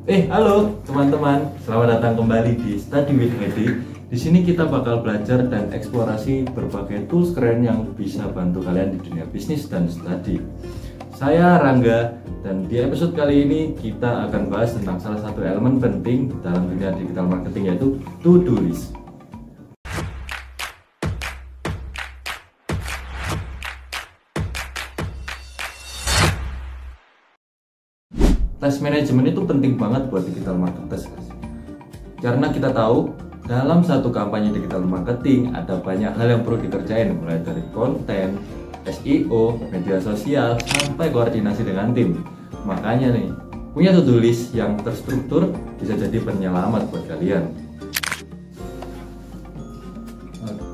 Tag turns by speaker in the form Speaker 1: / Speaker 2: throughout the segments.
Speaker 1: Halo teman-teman, selamat datang kembali di Study with Edi. Di sini kita bakal belajar dan eksplorasi berbagai tools keren yang bisa bantu kalian di dunia bisnis dan studi. Saya Rangga, dan di episode kali ini kita akan bahas tentang salah satu elemen penting dalam dunia digital marketing, yaitu to-do list. Task management itu penting banget buat digital marketers, karena kita tahu dalam satu kampanye digital marketing ada banyak hal yang perlu dikerjain, mulai dari konten, SEO, media sosial, sampai koordinasi dengan tim. Makanya nih, punya to-do list yang terstruktur bisa jadi penyelamat buat kalian.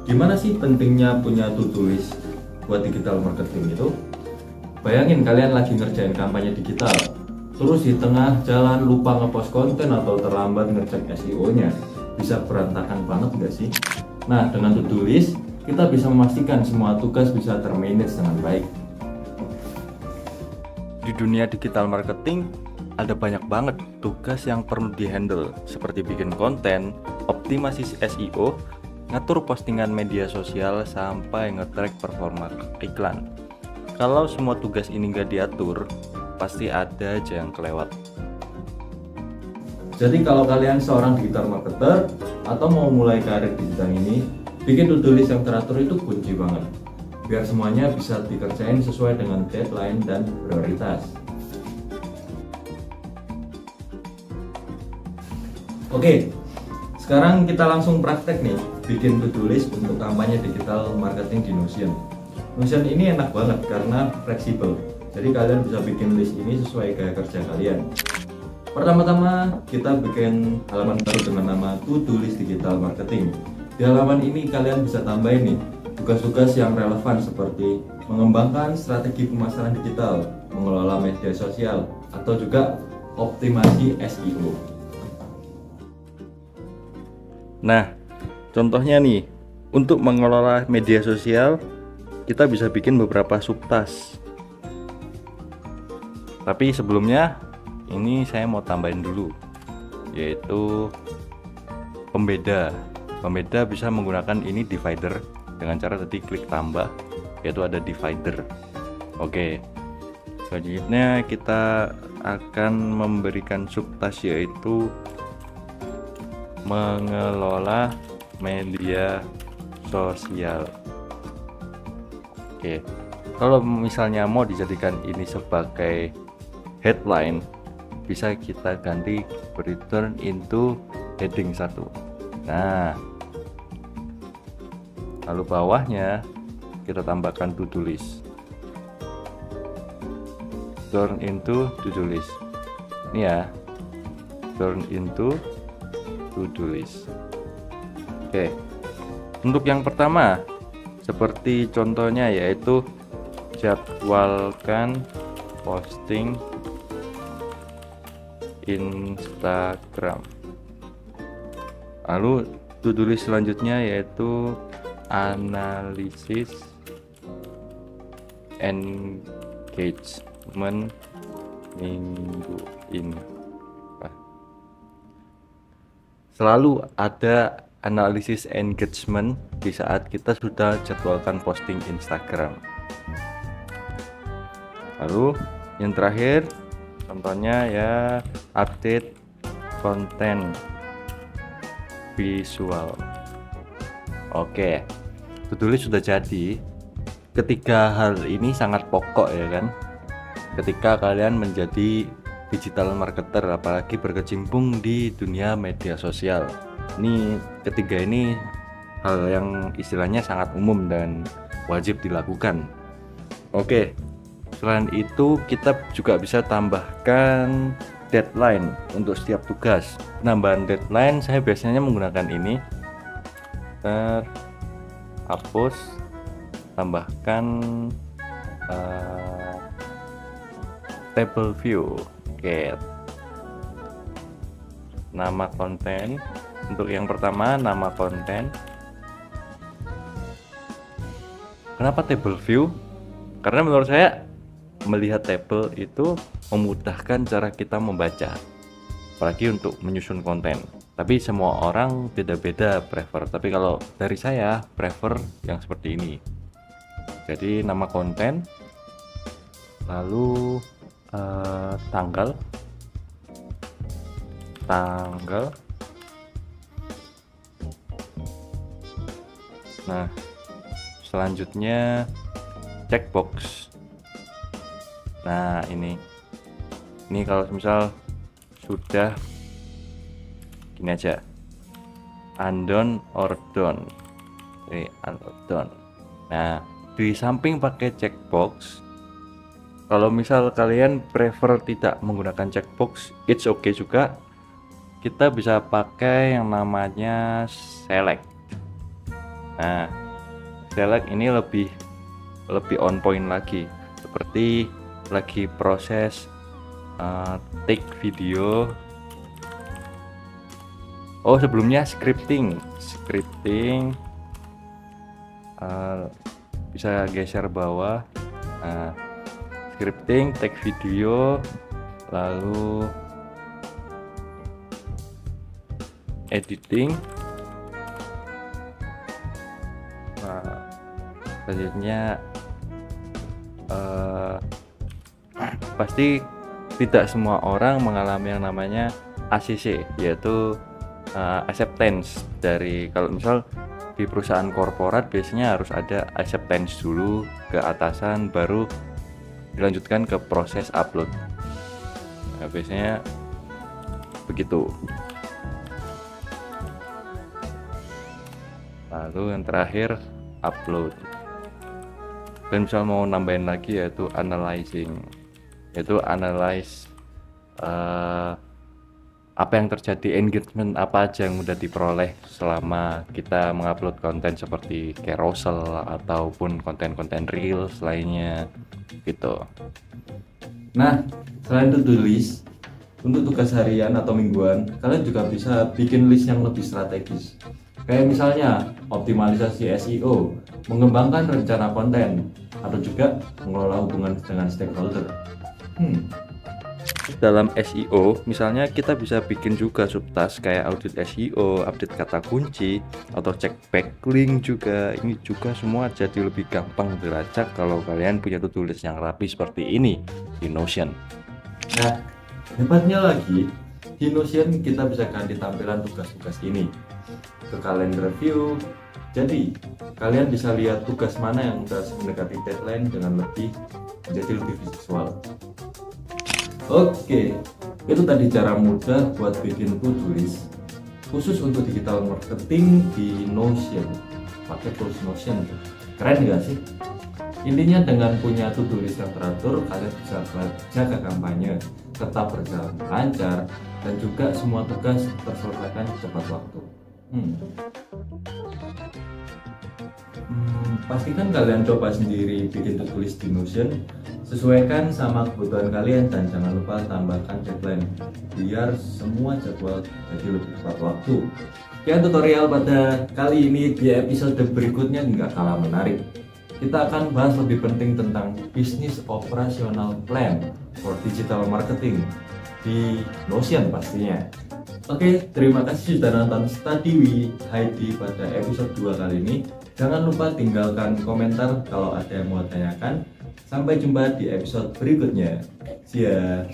Speaker 1: Gimana sih pentingnya punya to-do list buat digital marketing itu? Bayangin kalian lagi ngerjain kampanye digital, terus di tengah jalan lupa ngepost konten atau terlambat ngecek SEO-nya, bisa berantakan banget nggak sih? Nah, dengan to-do list, kita bisa memastikan semua tugas bisa termanage dengan baik. Di dunia digital marketing, ada banyak banget tugas yang perlu di-handle, seperti bikin konten, optimasi SEO, ngatur postingan media sosial, sampai nge-track performa iklan. Kalau semua tugas ini nggak diatur, pasti ada aja yang kelewat. Jadi kalau kalian seorang digital marketer atau mau mulai karir di bidang ini, bikin to-do list yang teratur itu kunci banget, biar semuanya bisa dikerjain sesuai dengan deadline dan prioritas. Oke, sekarang kita langsung praktek nih, bikin to-do list untuk kampanye digital marketing di Notion. Notion ini enak banget karena fleksibel. Jadi kalian bisa bikin list ini sesuai gaya kerja kalian. Pertama-tama kita bikin halaman baru dengan nama to-do list digital marketing. Di halaman ini kalian bisa tambahin nih tugas-tugas yang relevan, seperti mengembangkan strategi pemasaran digital, mengelola media sosial, atau juga optimasi SEO. Nah, contohnya nih, untuk mengelola media sosial kita bisa bikin beberapa subtask. Tapi sebelumnya ini saya mau tambahin dulu, yaitu pembeda. Pembeda bisa menggunakan ini divider dengan cara tadi klik tambah, yaitu ada divider. Oke, selanjutnya kita akan memberikan subtask, yaitu mengelola media sosial. Oke, kalau misalnya mau dijadikan ini sebagai headline, bisa kita ganti return into heading 1. Nah, lalu bawahnya kita tambahkan to-do list, turn into to-do list. Ini ya, turn into to-do list. Oke, untuk yang pertama seperti contohnya, yaitu jadwalkan posting Instagram. Lalu to-do list selanjutnya yaitu analisis engagement minggu ini. Selalu ada analisis engagement di saat kita sudah jadwalkan posting Instagram. Lalu yang terakhir, contohnya ya, update konten visual. Oke, to-do list sudah jadi. Ketiga hal ini sangat pokok ya kan, ketika kalian menjadi digital marketer, apalagi berkecimpung di dunia media sosial. Ini ketiga ini hal yang istilahnya sangat umum dan wajib dilakukan. Oke, selain itu kita juga bisa tambahkan deadline untuk setiap tugas. Penambahan deadline saya biasanya menggunakan ini, hapus, tambahkan table view. Oke, nama konten. Untuk yang pertama, nama konten. Kenapa table view? Karena menurut saya melihat tabel itu memudahkan cara kita membaca. apalagi untuk menyusun konten. Tapi semua orang beda-beda prefer, tapi kalau dari saya prefer yang seperti ini. Jadi nama konten, lalu tanggal, nah selanjutnya checkbox. Nah ini kalau misal sudah gini aja, undone or done. Undone. Nah di samping pakai checkbox, kalau misal kalian prefer tidak menggunakan checkbox, it's okay juga. Kita bisa pakai yang namanya select. Nah select ini lebih on point lagi, seperti lagi proses take video. Oh sebelumnya scripting, bisa geser bawah. Nah scripting, take video, lalu editing. Nah selanjutnya pasti tidak semua orang mengalami yang namanya ACC, yaitu acceptance. Dari kalau misal di perusahaan korporat biasanya harus ada acceptance dulu ke atasan, baru dilanjutkan ke proses upload. Nah, biasanya begitu. Lalu yang terakhir upload. Dan misal mau nambahin lagi yaitu analyzing, yaitu analyze apa yang terjadi, engagement apa aja yang udah diperoleh selama kita mengupload konten seperti carousel ataupun konten-konten reels lainnya gitu. Nah selain to-do list, untuk tugas harian atau mingguan kalian juga bisa bikin list yang lebih strategis. Kayak misalnya optimalisasi SEO, mengembangkan rencana konten, atau juga mengelola hubungan dengan stakeholder. Dalam SEO, misalnya kita bisa bikin juga subtask kayak audit SEO, update kata kunci, atau cek backlink juga. Ini juga semua jadi lebih gampang dilacak kalau kalian punya to-do list yang rapi seperti ini di Notion. Nah, hebatnya lagi, di Notion kita bisa ganti tampilan tugas-tugas ini ke kalender view. Jadi kalian bisa lihat tugas mana yang sudah mendekati deadline dengan menjadi lebih visual. Oke, itu tadi cara mudah buat bikin to-do list khusus untuk digital marketing di Notion. Pakai tools Notion, keren gak sih? Intinya dengan punya to-do list yang teratur, kalian bisa jaga kampanye tetap berjalan lancar dan juga semua tugas terselesaikan tepat waktu. Pastikan kalian coba sendiri bikin to-do list di Notion, sesuaikan sama kebutuhan kalian dan jangan lupa tambahkan deadline biar semua jadwal jadi lebih tepat waktu. Sekian tutorial pada kali ini. Di episode berikutnya nggak kalah menarik, kita akan bahas lebih penting tentang bisnis operational plan for digital marketing di Notion pastinya. Oke, terima kasih sudah nonton Study with Heidi pada episode 2 kali ini. Jangan lupa tinggalkan komentar kalau ada yang mau tanyakan. Sampai jumpa di episode berikutnya. See ya.